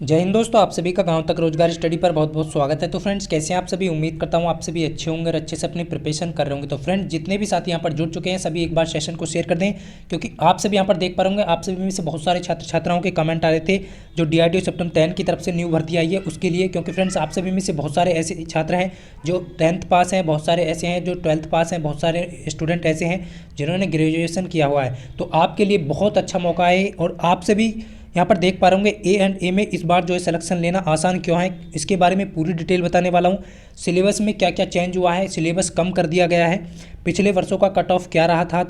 जय हिंद दोस्तों, आप सभी का गांव तक रोजगार स्टडी पर बहुत बहुत स्वागत है। तो फ्रेंड्स, कैसे हैं आप सभी? उम्मीद करता हूं आप सभी अच्छे होंगे और अच्छे से अपनी प्रिपरेशन कर रहे होंगे। तो फ्रेंड्स, जितने भी साथी यहां पर जुड़ चुके हैं सभी एक बार सेशन को शेयर कर दें, क्योंकि आप सभी यहां पर देख पा रहे होंगे आप सभी में से बहुत सारे छात्र छात्राओं के कमेंट आ रहे थे जो DRDO सेप्टेम्बर 10 की तरफ से न्यू भर्ती आई है उसके लिए। क्योंकि फ्रेंड्स, आप सभी में से बहुत सारे ऐसे छात्र हैं जो 10th पास हैं, बहुत सारे ऐसे हैं जो 12th पास हैं, बहुत सारे स्टूडेंट ऐसे हैं जिन्होंने ग्रेजुएशन किया हुआ है। तो आपके लिए बहुत अच्छा मौका है और आप सभी यहाँ पर देख पा रहे होंगे A&A में इस बार जो है सिलेक्शन लेना आसान क्यों है, इसके बारे में पूरी डिटेल बताने वाला हूँ। सिलेबस में क्या क्या चेंज हुआ है, सिलेबस कम कर दिया गया है, पिछले वर्षों का कट ऑफ क्या रहा था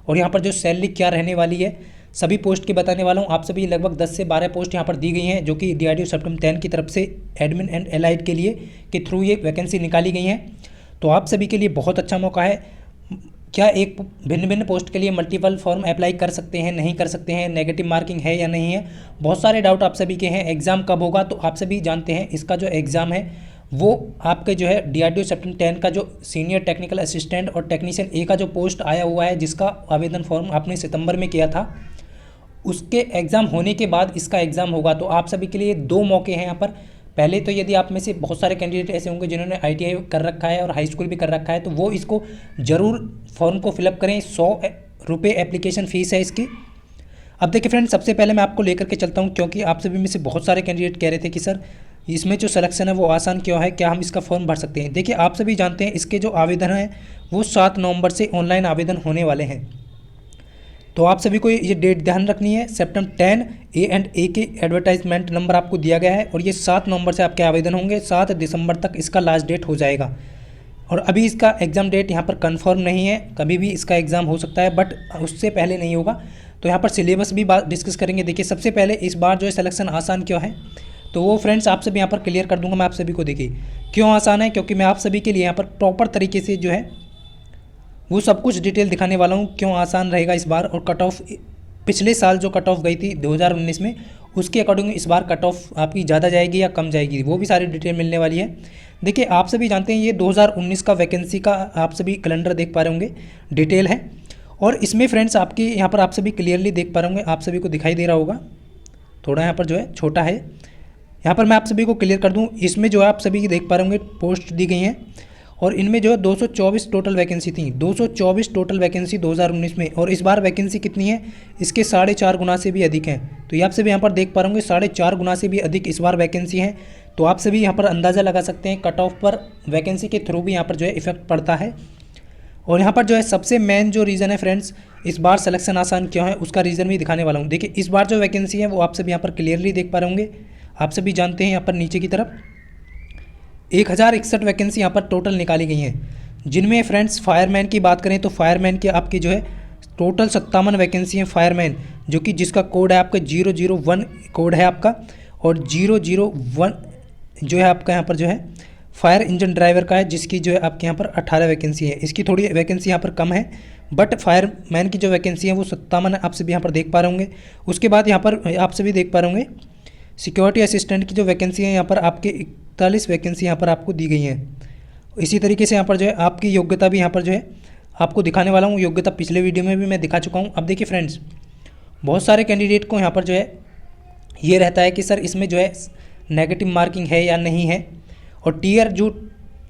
और यहाँ पर जो सैलरी क्या रहने वाली है, सभी पोस्ट की बताने वाला हूँ। आप सभी लगभग 10 से 12 पोस्ट यहाँ पर दी गई हैं जो कि DRDO सेप्टेम्बर 10 की तरफ से एडमिन एंड एलाइड के लिए के थ्रू ये वैकेंसी निकाली गई हैं। तो आप सभी के लिए बहुत अच्छा मौका है। क्या एक भिन्न भिन्न पोस्ट के लिए मल्टीपल फॉर्म अप्लाई कर सकते हैं, नहीं कर सकते हैं, नेगेटिव मार्किंग है या नहीं है, बहुत सारे डाउट आप सभी के हैं। एग्ज़ाम कब होगा, तो आप सभी जानते हैं इसका जो एग्ज़ाम है वो आपके जो है DRDO सेप्टेम्बर 10 का जो सीनियर टेक्निकल असिस्टेंट और टेक्नीशियन A का जो पोस्ट आया हुआ है, जिसका आवेदन फॉर्म आपने सितंबर में किया था, उसके एग्ज़ाम होने के बाद इसका एग्ज़ाम होगा। तो आप सभी के लिए दो मौके हैं यहाँ पर। पहले तो यदि आप में से बहुत सारे कैंडिडेट ऐसे होंगे जिन्होंने ITI कर रखा है और हाई स्कूल भी कर रखा है, तो वो इसको ज़रूर फॉर्म को फिलअप करें। 100 रुपये एप्लीकेशन फ़ीस है इसकी। अब देखिए फ्रेंड्स, सबसे पहले मैं आपको लेकर के चलता हूँ, क्योंकि आप सभी में से बहुत सारे कैंडिडेट कह रहे थे कि सर इसमें जो सिलेक्शन है वो आसान क्यों है, क्या हम इसका फॉर्म भर सकते हैं। देखिए, आप सभी जानते हैं इसके जो आवेदन हैं वो 7 नवंबर से ऑनलाइन आवेदन होने वाले हैं। तो आप सभी को ये डेट ध्यान रखनी है। सेप्टेम्बर 10 A&A के एडवर्टाइजमेंट नंबर आपको दिया गया है और ये 7 नवंबर से आपके आवेदन होंगे। 7 दिसंबर तक इसका लास्ट डेट हो जाएगा और अभी इसका एग्ज़ाम डेट यहाँ पर कंफर्म नहीं है, कभी भी इसका एग्ज़ाम हो सकता है, बट उससे पहले नहीं होगा। तो यहाँ पर सिलेबस भी बात डिस्कस करेंगे। देखिए, सबसे पहले इस बार जो है सिलेक्शन आसान क्यों है, तो वो फ्रेंड्स आप सभी यहाँ पर क्लियर कर दूंगा मैं आप सभी को। देखिए क्यों आसान है, क्योंकि मैं आप सभी के लिए यहाँ पर प्रॉपर तरीके से जो है वो सब कुछ डिटेल दिखाने वाला हूँ क्यों आसान रहेगा इस बार। और कट ऑफ पिछले साल जो कट ऑफ गई थी 2019 में, उसके अकॉर्डिंग इस बार कट ऑफ आपकी ज़्यादा जाएगी या कम जाएगी, वो भी सारी डिटेल मिलने वाली है। देखिए, आप सभी जानते हैं ये 2019 का वैकेंसी का आप सभी कैलेंडर देख पा रहे होंगे, डिटेल है। और इसमें फ्रेंड्स आपकी यहाँ पर आप सभी क्लियरली देख पा रहे होंगे, आप सभी को दिखाई दे रहा होगा, थोड़ा यहाँ पर जो है छोटा है। यहाँ पर मैं आप सभी को क्लियर कर दूँ, इसमें जो है आप सभी देख पा रहे होंगे पोस्ट दी गई हैं और इनमें जो है 224 टोटल वैकेंसी थी। 224 टोटल वैकेंसी 2019 में, और इस बार वैकेंसी कितनी है, इसके 4.5 गुना से भी अधिक है। तो ये आप सभी यहाँ पर देख पा रहे होंगे 4.5 गुना से भी अधिक इस बार वैकेंसी है। तो आप सभी यहाँ पर अंदाज़ा लगा सकते हैं कट ऑफ पर वैकेंसी के थ्रू भी यहाँ पर जो है इफेक्ट पड़ता है। और यहाँ पर जो है सबसे मेन जो रीज़न है फ्रेंड्स इस बार सिलेक्शन आसान क्यों है, उसका रीज़न भी दिखाने वाला हूँ। देखिए, इस बार जो वैकेंसी है वो आप सभी यहाँ पर क्लियरली देख पा रहे होंगे। आप सभी जानते हैं यहाँ पर नीचे की तरफ 1061 वैकेंसी यहाँ पर टोटल निकाली गई हैं, जिनमें फ्रेंड्स फायरमैन की बात करें तो फायरमैन की आपकी जो है टोटल 57 वैकेंसी है फायरमैन, जो कि जिसका कोड है आपका 001 कोड है आपका, और 001 जो है आपका यहाँ पर जो है फायर इंजन ड्राइवर का है, जिसकी जो है आपके यहाँ पर 18 वैकेंसी है। इसकी थोड़ी वैकेंसी यहाँ पर कम है, बट फायरमैन की जो वैकेंसी है वो 57 आप सभी यहाँ पर देख पा रहे होंगे। उसके बाद यहाँ पर आप सभी देख पा रहे होंगे सिक्योरिटी असिस्टेंट की जो वैकेंसी है यहाँ पर आपके 41 वैकेंसी यहाँ पर आपको दी गई हैं। इसी तरीके से यहाँ पर जो है आपकी योग्यता भी यहाँ पर जो है आपको दिखाने वाला हूँ। योग्यता पिछले वीडियो में भी मैं दिखा चुका हूँ। अब देखिए फ्रेंड्स, बहुत सारे कैंडिडेट को यहाँ पर जो है ये रहता है कि सर इसमें जो है नेगेटिव मार्किंग है या नहीं है, और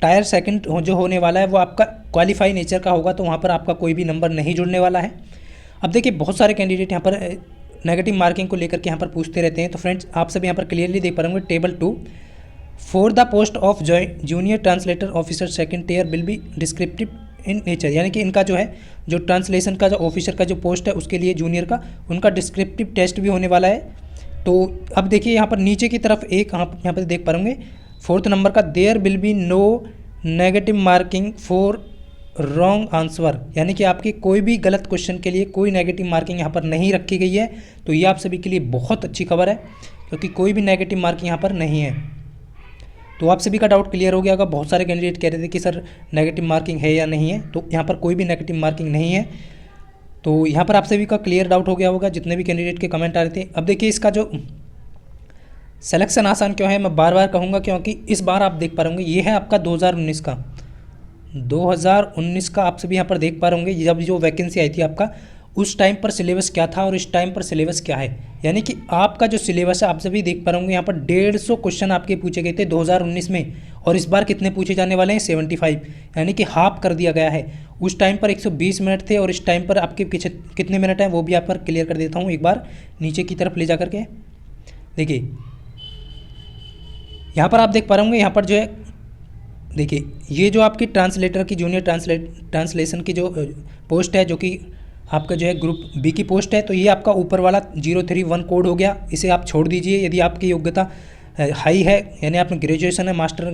टायर सेकंड जो होने वाला है वो आपका क्वालिफाई नेचर का होगा, तो वहाँ पर आपका कोई भी नंबर नहीं जुड़ने वाला है। अब देखिए, बहुत सारे कैंडिडेट यहाँ पर नेगेटिव मार्किंग को लेकर के यहाँ पर पूछते रहते हैं। तो फ्रेंड्स, आप सब यहाँ पर क्लियरली देख पा रहे होंगे table 2 for the post of junior translator officer second tier will be descriptive in nature, यानी कि इनका जो है जो ट्रांसलेशन का जो ऑफिसर का जो पोस्ट है उसके लिए जूनियर का उनका डिस्क्रिप्टिव टेस्ट भी होने वाला है। तो अब देखिए यहाँ पर नीचे की तरफ एक यहाँ पर देख पा रहे होंगे 4th नंबर का there will be no negative marking for wrong answer, यानी कि आपकी कोई भी गलत क्वेश्चन के लिए कोई नेगेटिव मार्किंग यहाँ पर नहीं रखी गई है। तो ये आप सभी के लिए बहुत अच्छी खबर है, क्योंकि कोई भी नेगेटिव मार्किंग यहाँ पर नहीं है। तो आप सभी का डाउट क्लियर हो गया होगा। बहुत सारे कैंडिडेट कह रहे थे कि सर नेगेटिव मार्किंग है या नहीं है, तो यहाँ पर कोई भी नेगेटिव मार्किंग नहीं है। तो यहाँ पर आप सभी का क्लियर डाउट हो गया होगा, जितने भी कैंडिडेट के कमेंट आ रहे थे। अब देखिए, इसका जो सिलेक्शन आसान क्यों है मैं बार बार कहूँगा, क्योंकि इस बार आप देख पा रहे होंगे ये है आपका 2019 का आप सभी यहाँ पर देख पा रहे होंगे जब जो वैकेंसी आई थी आपका उस टाइम पर सिलेबस क्या था और इस टाइम पर सिलेबस क्या है। यानी कि आपका जो सिलेबस है आप सभी देख पा रहे होंगे, यहाँ पर 150 क्वेश्चन आपके पूछे गए थे 2019 में, और इस बार कितने पूछे जाने वाले हैं 75, यानी कि हाफ कर दिया गया है। उस टाइम पर 120 मिनट थे और इस टाइम पर आपके पीछे कितने मिनट हैं वो भी आप पर क्लियर कर देता हूँ एक बार नीचे की तरफ ले जा करके। देखिए यहाँ पर आप देख पा रहे होंगे, यहाँ पर जो है देखिए ये जो आपकी ट्रांसलेटर की जूनियर ट्रांसलेशन की जो पोस्ट है, जो कि आपका जो है ग्रुप बी की पोस्ट है, तो ये आपका ऊपर वाला 031 कोड हो गया, इसे आप छोड़ दीजिए। यदि आपकी योग्यता हाई है, यानी आपने ग्रेजुएशन है, मास्टर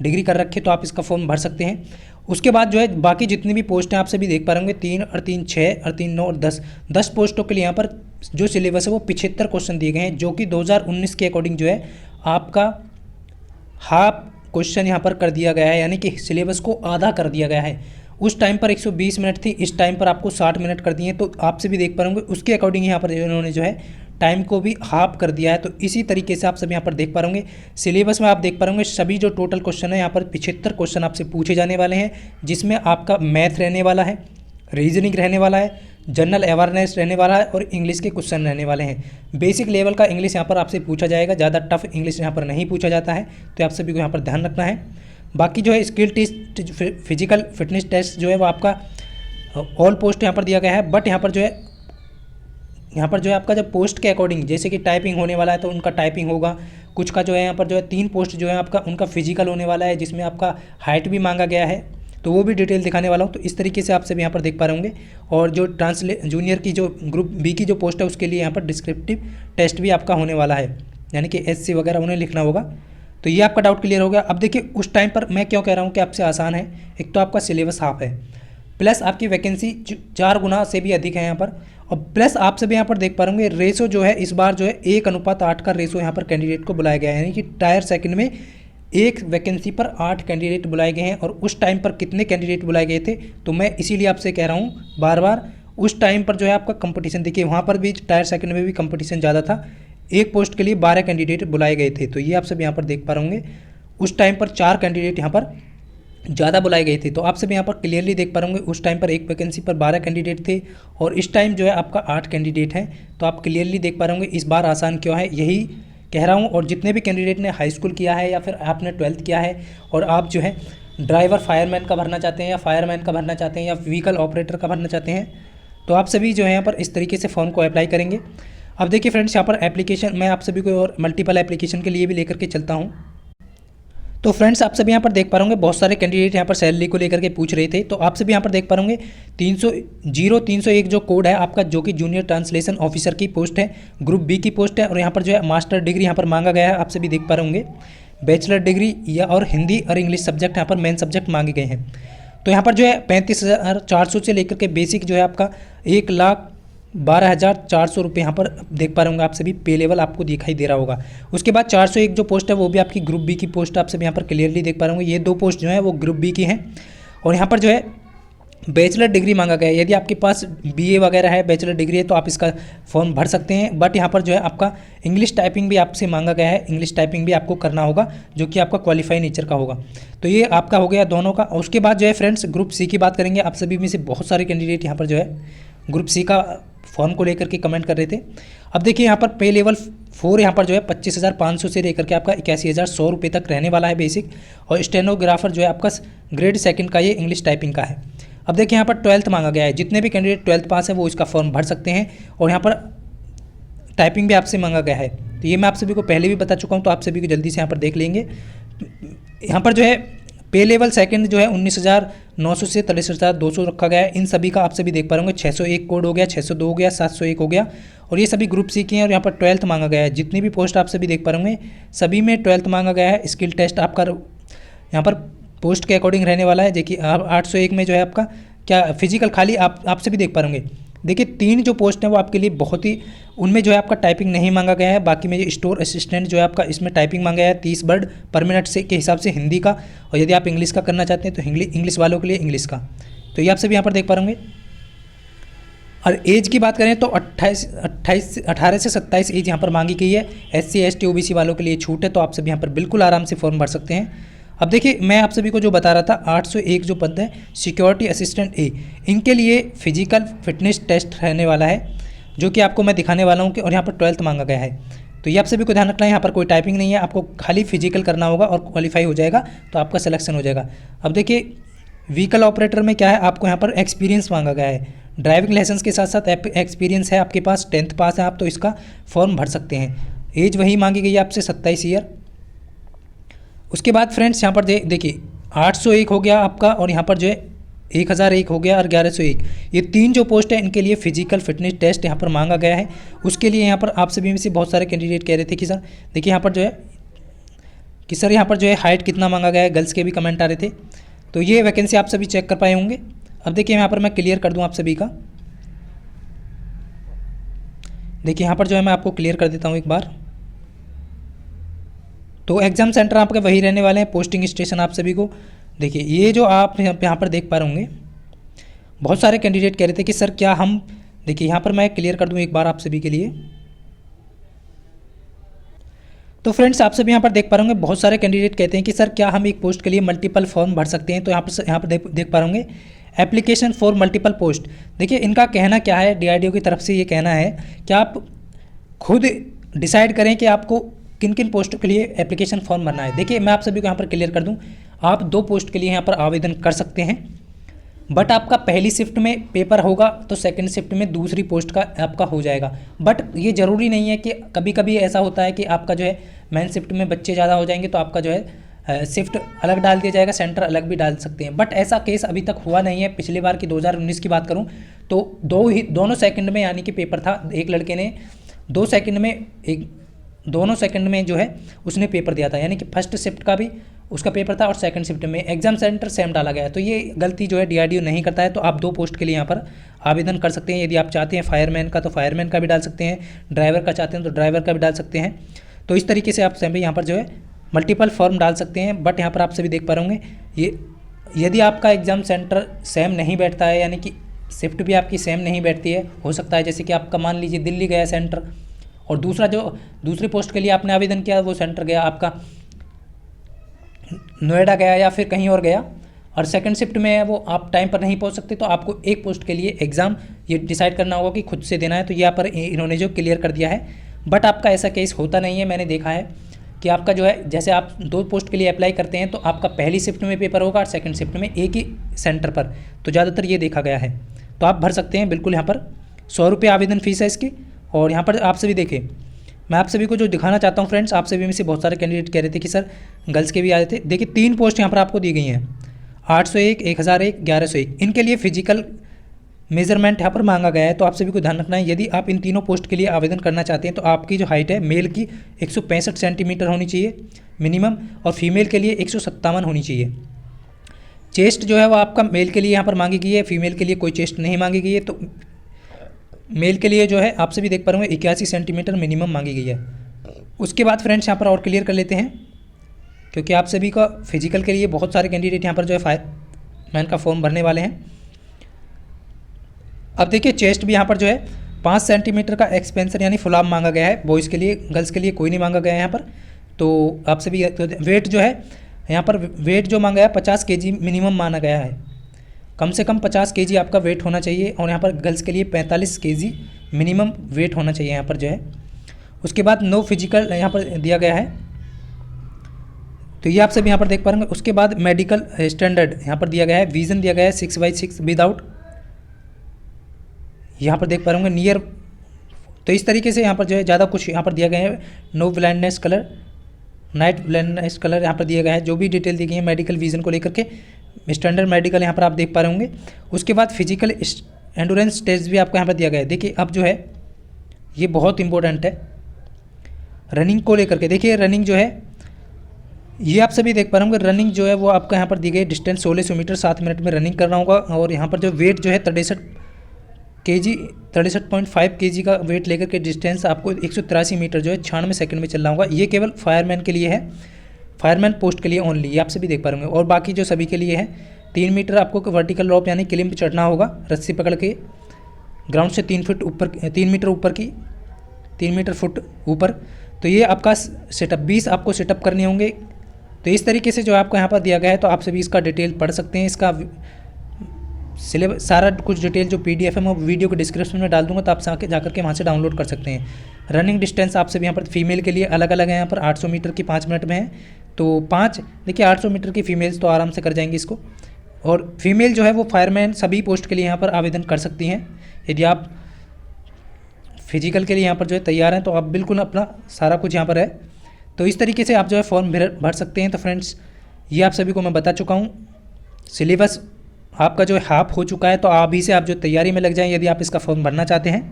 डिग्री कर रखी है, तो आप इसका फॉर्म भर सकते हैं। उसके बाद जो है बाकी जितनी भी पोस्ट हैं आप सभी देख पा रहे होंगे, 3 और 3 6 और 3 9 और 10 पोस्टों के लिए यहाँ पर जो सिलेबस है वो 75 क्वेश्चन दिए गए हैं, जो कि 2019 के अकॉर्डिंग जो है आपका हाफ क्वेश्चन यहाँ पर कर दिया गया है, यानी कि सिलेबस को आधा कर दिया गया है। उस टाइम पर 120 मिनट थी, इस टाइम पर आपको 60 मिनट कर दिए, तो आपसे भी देख पा रहे होंगे उसके अकॉर्डिंग यहाँ पर इन्होंने जो है टाइम को भी हाफ कर दिया है। तो इसी तरीके से आप सब यहाँ पर देख पा रहे होंगे सिलेबस में, आप देख पा रहे होंगे सभी जो टोटल क्वेश्चन है यहाँ पर 75 क्वेश्चन आपसे पूछे जाने वाले हैं, जिसमें आपका मैथ रहने वाला है, रीजनिंग रहने वाला है, जनरल अवेयरनेस रहने वाला है और इंग्लिश के क्वेश्चन रहने वाले हैं। बेसिक लेवल का इंग्लिश यहाँ पर आपसे पूछा जाएगा, ज़्यादा टफ इंग्लिश यहाँ पर नहीं पूछा जाता है, तो आप सभी को यहाँ पर ध्यान रखना है। बाकी जो है skill test, physical fitness test जो है वो आपका ऑल पोस्ट यहाँ पर दिया गया है, बट यहाँ पर जो है आपका जब पोस्ट के अकॉर्डिंग, जैसे कि टाइपिंग होने वाला है तो उनका टाइपिंग होगा, कुछ का जो है यहाँ पर जो है 3 पोस्ट जो है आपका उनका फिजिकल होने वाला है, जिसमें आपका हाइट भी मांगा गया है, तो वो भी डिटेल दिखाने वाला हूँ। तो इस तरीके से आप सब यहाँ पर देख पा रहे होंगे। और जो जूनियर की जो ग्रुप बी की जो पोस्ट है उसके लिए यहाँ पर डिस्क्रिप्टिव टेस्ट भी आपका होने वाला है, यानी कि SC वगैरह उन्हें लिखना होगा। तो ये आपका डाउट क्लियर हो गया। अब देखिए उस टाइम पर मैं क्यों कह रहा हूँ कि आपसे आसान है, एक तो आपका सिलेबस हाफ है, प्लस आपकी वैकेंसी 4 गुना से भी अधिक है यहाँ पर, और प्लस आप सभी यहाँ पर देख पा रहे होंगे रेशो जो है इस बार जो है 1:8 का रेशो यहाँ पर कैंडिडेट को बुलाया गया है, यानी कि टायर सेकंड में 1 वैकेंसी पर 8 कैंडिडेट बुलाए गए हैं। और उस टाइम पर कितने कैंडिडेट बुलाए गए थे, तो मैं इसीलिए आपसे कह रहा हूँ बार बार, उस टाइम पर जो है आपका कंपटीशन देखिए, वहाँ पर भी टायर सेकंड में भी कंपटीशन ज़्यादा था, एक पोस्ट के लिए 12 कैंडिडेट बुलाए गए थे। तो ये आप सब यहाँ पर देख पा रहे होंगे, उस टाइम पर 4 कैंडिडेट यहाँ पर ज़्यादा बुलाए गए थे। तो आप सब यहाँ पर क्लियरली देख पा रहे होंगे उस टाइम पर 1 वैकेंसी पर 12 कैंडिडेट थे और इस टाइम जो है आपका 8 कैंडिडेट हैं। तो आप क्लियरली देख पा रहे होंगे इस बार आसान क्यों है, यही कह रहा हूँ। और जितने भी कैंडिडेट ने हाई स्कूल किया है या फिर आपने 12th किया है और आप जो है ड्राइवर फायरमैन का भरना चाहते हैं या फायरमैन का भरना चाहते हैं या व्हीकल ऑपरेटर का भरना चाहते हैं, तो आप सभी जो है यहाँ पर इस तरीके से फॉर्म को अप्लाई करेंगे। अब देखिए फ्रेंड्स, यहाँ पर एप्लीकेशन मैं आप सभी को और मल्टीपल एप्लीकेशन के लिए भी लेकर के चलता हूँ। तो फ्रेंड्स आप सभी यहाँ पर देख पा रहे होंगे बहुत सारे कैंडिडेट यहाँ पर सैलरी को लेकर के पूछ रहे थे। तो आप सभी यहाँ पर देख पा रहे होंगे 301 जो कोड है आपका, जो कि जूनियर ट्रांसलेशन ऑफिसर की पोस्ट है, ग्रुप बी की पोस्ट है, और यहाँ पर जो है मास्टर डिग्री यहाँ पर मांगा गया है। आप सभी देख पा रहे होंगे बैचलर डिग्री या और हिंदी और इंग्लिश सब्जेक्ट यहाँ पर मेन सब्जेक्ट मांगे गए हैं। तो यहाँ पर जो है 35,400 से लेकर के बेसिक जो है आपका 1,12,400 रुपये यहाँ पर देख पा रहे होंगे आप सभी, पे लेवल आपको दिखाई दे रहा होगा। उसके बाद 401 जो पोस्ट है वो भी आपकी ग्रुप बी की पोस्ट, आप सभी यहाँ पर क्लियरली देख पा रहे होंगे। ये 2 पोस्ट जो है वो ग्रुप बी की हैं। और यहाँ पर जो है बैचलर डिग्री मांगा गया है। यदि आपके पास BA वगैरह है, बैचलर डिग्री है, तो आप इसका फॉर्म भर सकते हैं। बट यहाँ पर जो है आपका इंग्लिश टाइपिंग भी आपसे मांगा गया है, इंग्लिश टाइपिंग भी आपको करना होगा, जो कि आपका क्वालिफाई नेचर का होगा। तो ये आपका हो गया दोनों का। और उसके बाद जो है फ्रेंड्स ग्रुप सी की बात करेंगे। आप सभी में से बहुत सारे कैंडिडेट यहाँ पर जो है ग्रुप सी का फॉर्म को लेकर के कमेंट कर रहे थे। अब देखिए यहाँ पर पे लेवल 4 यहाँ पर जो है 25,500 से लेकर के आपका 81,100 रुपये तक रहने वाला है बेसिक। और स्टेनोग्राफर जो है आपका ग्रेड 2 का ये इंग्लिश टाइपिंग का है। अब देखिए यहाँ पर 12th मांगा गया है, जितने भी कैंडिडेट 12th पास है वो इसका फॉर्म भर सकते हैं। और यहाँ पर टाइपिंग भी आपसे मांगा गया है, तो ये मैं आप सभी को पहले भी बता चुका हूँ, तो आप सभी को जल्दी से यहाँ पर देख लेंगे। यहाँ पर जो है पे लेवल 2 जो है 19,900 से 23,200 रखा गया है। इन सभी का आप सभी देख पा रहे होंगे 601 कोड हो गया, 602 हो गया, 701 हो गया, और ये सभी ग्रुप सी के हैं। और यहाँ पर 12th मांगा गया है, जितनी भी पोस्ट आप सभी देख पा रहे होंगे सभी में 12th मांगा गया है। स्किल टेस्ट आपका यहाँ पर पोस्ट के अकॉर्डिंग रहने वाला है। देखिए 801 में जो है आपका क्या फिजिकल खाली आप सभी देख पा रहे होंगे। देखिए 3 जो पोस्ट हैं वो आपके लिए बहुत ही, उनमें जो है आपका टाइपिंग नहीं मांगा गया है। बाकी में जो स्टोर असिस्टेंट जो है आपका, इसमें टाइपिंग मांगा गया है 30 वर्ड पर मिनट से के हिसाब से हिंदी का। और यदि आप इंग्लिश का करना चाहते हैं तो इंग्लिश वालों के लिए इंग्लिश का। तो ये आप सभी यहाँ पर देख पा रहे होंगे। और एज की बात करें तो 18 से 27 एज यहाँ पर मांगी गई है। SC ST OBC वालों के लिए छूट है, तो आप सभी यहाँ पर बिल्कुल आराम से फॉर्म भर सकते हैं। अब देखिए मैं आप सभी को जो बता रहा था 801 जो पद है सिक्योरिटी असिस्टेंट ए, इनके लिए फिजिकल फिटनेस टेस्ट रहने वाला है, जो कि आपको मैं दिखाने वाला हूँ कि और यहाँ पर 12th मांगा गया है। तो ये आप सभी को ध्यान रखना है, यहाँ पर कोई टाइपिंग नहीं है, आपको खाली फिजिकल करना होगा और क्वालिफाई हो जाएगा तो आपका सिलेक्शन हो जाएगा। अब देखिए व्हीकल ऑपरेटर में क्या है, आपको यहाँ पर एक्सपीरियंस मांगा गया है, ड्राइविंग लाइसेंस के साथ साथ एक्सपीरियंस है आपके पास, 10th पास है आप तो इसका फॉर्म भर सकते हैं। एज वही मांगी गई है आपसे 27 ईयर। उसके बाद फ्रेंड्स यहाँ पर देखिए 801 हो गया आपका, और यहाँ पर जो है 1001 हो गया और 1101, ये 3 जो पोस्ट है इनके लिए फिजिकल फिटनेस टेस्ट यहाँ पर मांगा गया है। उसके लिए यहाँ पर आप सभी में से बहुत सारे कैंडिडेट कह रहे थे कि सर देखिए यहाँ पर जो है कि सर यहाँ पर जो है हाइट कितना मांगा गया है, गर्ल्स के भी कमेंट आ रहे थे, तो ये वैकेंसी आप सभी चेक कर पाए होंगे। अब देखिए यहाँ पर मैं क्लियर कर दूँ आप सभी का, देखिए यहाँ पर जो है मैं आपको क्लियर कर देता हूँ एक बार। तो एग्ज़ाम सेंटर आपके वही रहने वाले हैं, पोस्टिंग स्टेशन आप सभी को देखिए ये जो आप यहाँ पर देख पा रहे होंगे, बहुत सारे कैंडिडेट कह रहे थे कि सर क्या हम, देखिए यहाँ पर मैं क्लियर कर दूँ एक बार आप सभी के लिए। तो फ्रेंड्स आप सभी यहाँ पर देख पा रहे होंगे, बहुत सारे कैंडिडेट कहते हैं कि सर क्या हम एक पोस्ट के लिए मल्टीपल फॉर्म भर सकते हैं। तो यहाँ पर देख पा रहे होंगे एप्लीकेशन फॉर मल्टीपल पोस्ट। देखिए इनका कहना क्या है, DRDO की तरफ से ये कहना है कि आप खुद डिसाइड करें कि आपको किन किन पोस्टों के लिए एप्लीकेशन फॉर्म भरना है। देखिए मैं आप सभी को यहाँ पर क्लियर कर दूँ, आप 2 पोस्ट के लिए यहाँ पर आवेदन कर सकते हैं, बट आपका पहली शिफ्ट में पेपर होगा तो सेकंड शिफ्ट में दूसरी पोस्ट का आपका हो जाएगा। बट ये ज़रूरी नहीं है कि कभी कभी ऐसा होता है कि आपका जो है मेन शिफ्ट में बच्चे ज़्यादा हो जाएंगे तो आपका जो है शिफ्ट अलग डाल दिया जाएगा, सेंटर अलग भी डाल सकते हैं, बट ऐसा केस अभी तक हुआ नहीं है। पिछली बार की 2019 की बात करूँ तो दोनों सेकंड में यानी कि पेपर था, एक लड़के ने 2 सेकंड में दोनों सेकंड में जो है उसने पेपर दिया था, यानी कि फर्स्ट शिफ्ट का भी उसका पेपर था और सेकंड शिफ्ट में एग्जाम सेंटर सेम डाला गया है। तो ये गलती जो है DRDO नहीं करता है। तो आप 2 पोस्ट के लिए यहाँ पर आवेदन कर सकते हैं। यदि आप चाहते हैं फायरमैन का तो फायरमैन का भी डाल सकते हैं, ड्राइवर का चाहते हैं तो ड्राइवर का भी डाल सकते हैं। तो इस तरीके से आप सभी यहाँ पर जो है मल्टीपल फॉर्म डाल सकते हैं। बट यहाँ पर आप सभी देख पा रहे होंगे, ये यदि आपका एग्ज़ाम सेंटर सेम नहीं बैठता है, यानी कि शिफ्ट भी आपकी सेम नहीं बैठती है, हो सकता है जैसे कि आपका मान लीजिए दिल्ली गया सेंटर और दूसरी पोस्ट के लिए आपने आवेदन किया वो सेंटर गया आपका नोएडा गया या फिर कहीं और गया, और सेकंड शिफ्ट में वो आप टाइम पर नहीं पहुंच सकते, तो आपको एक पोस्ट के लिए एग्ज़ाम ये डिसाइड करना होगा कि खुद से देना है। तो यहाँ पर इन्होंने जो क्लियर कर दिया है, बट आपका ऐसा केस होता नहीं है। मैंने देखा है कि आपका जो है जैसे आप 2 पोस्ट के लिए अप्लाई करते हैं तो आपका पहली शिफ्ट में पेपर होगा और सेकंड शिफ्ट में एक ही सेंटर पर, तो ज़्यादातर ये देखा गया है। तो आप भर सकते हैं बिल्कुल, यहाँ पर 100 रुपये आवेदन फ़ीस है इसकी। और यहाँ पर आप सभी देखें, मैं आप सभी को जो दिखाना चाहता हूँ फ्रेंड्स, आप सभी में से बहुत सारे कैंडिडेट कह रहे थे कि सर गर्ल्स के भी आए थे। देखिए 3 पोस्ट यहाँ पर आपको दी गई हैं, 801, 1001, 1101। इनके लिए फिजिकल मेजरमेंट यहाँ पर मांगा गया है। तो आप सभी को ध्यान रखना है, यदि आप इन तीनों पोस्ट के लिए आवेदन करना चाहते हैं तो आपकी जो हाइट है मेल की 165 सेंटीमीटर होनी चाहिए मिनिमम, और फीमेल के लिए 157 होनी चाहिए। चेस्ट जो है वो आपका मेल के लिए यहाँ पर मांगी गई है, फीमेल के लिए कोई चेस्ट नहीं मांगी गई है। तो मेल के लिए जो है आप सभी देख पा रहे होंगे 81 सेंटीमीटर मिनिमम मांगी गई है। उसके बाद फ्रेंड्स यहाँ पर और क्लियर कर लेते हैं, क्योंकि आप सभी का फिजिकल के लिए बहुत सारे कैंडिडेट यहाँ पर जो है फायरमैन का फॉर्म भरने वाले हैं। अब देखिए चेस्ट भी यहाँ पर जो है 5 सेंटीमीटर का एक्सपेंसर यानी फुल आर्म मांगा गया है बॉयज़ के लिए, गर्ल्स के लिए कोई नहीं मांगा गया है यहाँ पर। तो आप सभी वेट जो है यहाँ पर वेट जो मांगा है 50 kg मिनिमम माना गया है, कम से कम 50 kg आपका वेट होना चाहिए। और यहाँ पर गर्ल्स के लिए 45 kg मिनिमम वेट होना चाहिए यहाँ पर जो है। उसके बाद नो फिजिकल यहाँ पर दिया गया है, तो ये आप सभी यहाँ पर देख पा रहे हैं। उसके बाद मेडिकल स्टैंडर्ड यहाँ पर दिया गया है, विजन दिया गया है 6/6 विदाउट, यहाँ पर देख पा रहे होंगे नियर। तो इस तरीके से यहाँ पर जो है ज़्यादा कुछ यहाँ पर दिया गया है। No blindness colour, night blindness colour यहाँ पर दिया गया है। जो भी डिटेल दी गई है मेडिकल विजन को लेकर के, स्टैंडर्ड मेडिकल यहाँ पर आप देख पा रहे होंगे। उसके बाद फिजिकल एंडोरेंस टेस्ट भी आपको यहाँ पर दिया गया है। देखिए अब जो है ये बहुत इंपॉर्टेंट है रनिंग को लेकर के। देखिए रनिंग जो है ये आप सभी देख पा रहे होंगे, रनिंग जो है वो आपका यहाँ पर दी गई डिस्टेंस 1600 मीटर 7 मिनट में रनिंग करना होगा। और यहाँ पर जो वेट जो है 63.5 kg का वेट लेकर के डिस्टेंस आपको 183 मीटर जो है 96 सेकंड में चलना होगा। ये केवल फायरमैन के लिए है, फायरमैन पोस्ट के लिए ओनली, ये आप सभी देख पा रहे होंगे। और बाकी जो सभी के लिए है 3 मीटर आपको वर्टिकल रॉप यानी क्लिम्ब चढ़ना होगा रस्सी पकड़ के ग्राउंड से 3 फुट ऊपर, 3 मीटर ऊपर की 3 मीटर फुट ऊपर। तो ये आपका सेटअप 20 आपको सेटअप करने होंगे। तो इस तरीके से जो आपको यहाँ पर दिया गया है, तो आप सभी इसका डिटेल पढ़ सकते हैं। इसका सिलेबस सारा कुछ डिटेल जो PDF है मैं वीडियो के डिस्क्रिप्शन में डाल दूंगा, तो आप जाकर के वहाँ से डाउनलोड कर सकते हैं। रनिंग डिस्टेंस आप सभी यहाँ पर फीमेल के लिए अलग अलग है, यहाँ पर 800 मीटर की 5 मिनट में है। तो 5 देखिए 800 मीटर की फीमेल्स तो आराम से कर जाएंगी इसको। और फीमेल जो है वो फायरमैन सभी पोस्ट के लिए यहाँ पर आवेदन कर सकती हैं। यदि आप फिजिकल के लिए यहाँ पर जो है तैयार हैं, तो आप बिल्कुल अपना सारा कुछ यहाँ पर है, तो इस तरीके से आप जो है फॉर्म भर सकते हैं। तो फ्रेंड्स ये आप सभी को मैं बता चुका हूँ। सिलेबस आपका जो है हाफ हो चुका है, तो अभी से आप जो तैयारी में लग जाएं यदि आप इसका फॉर्म भरना चाहते हैं,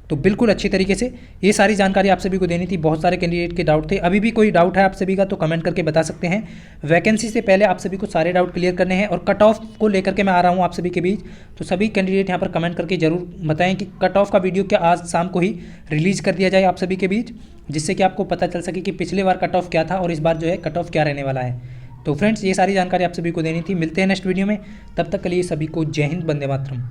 तो बिल्कुल अच्छी तरीके से ये सारी जानकारी आप सभी को देनी थी। बहुत सारे कैंडिडेट के डाउट थे, अभी भी कोई डाउट है आप सभी का तो कमेंट करके बता सकते हैं। वैकेंसी से पहले आप सभी को सारे डाउट क्लियर करने हैं, और कट ऑफ को लेकर के मैं आ रहा हूँ आप सभी के बीच। तो सभी कैंडिडेट यहाँ पर कमेंट करके जरूर बताएं कि कट ऑफ का वीडियो क्या आज शाम को ही रिलीज़ कर दिया जाए आप सभी के बीच, जिससे कि आपको पता चल सके कि पिछले बार कट ऑफ क्या था और इस बार जो है कट ऑफ क्या रहने वाला है। तो फ्रेंड्स ये सारी जानकारी आप सभी को देनी थी। मिलते हैं नेक्स्ट वीडियो में, तब तक के लिए सभी को जय हिंद, वंदे मातरम।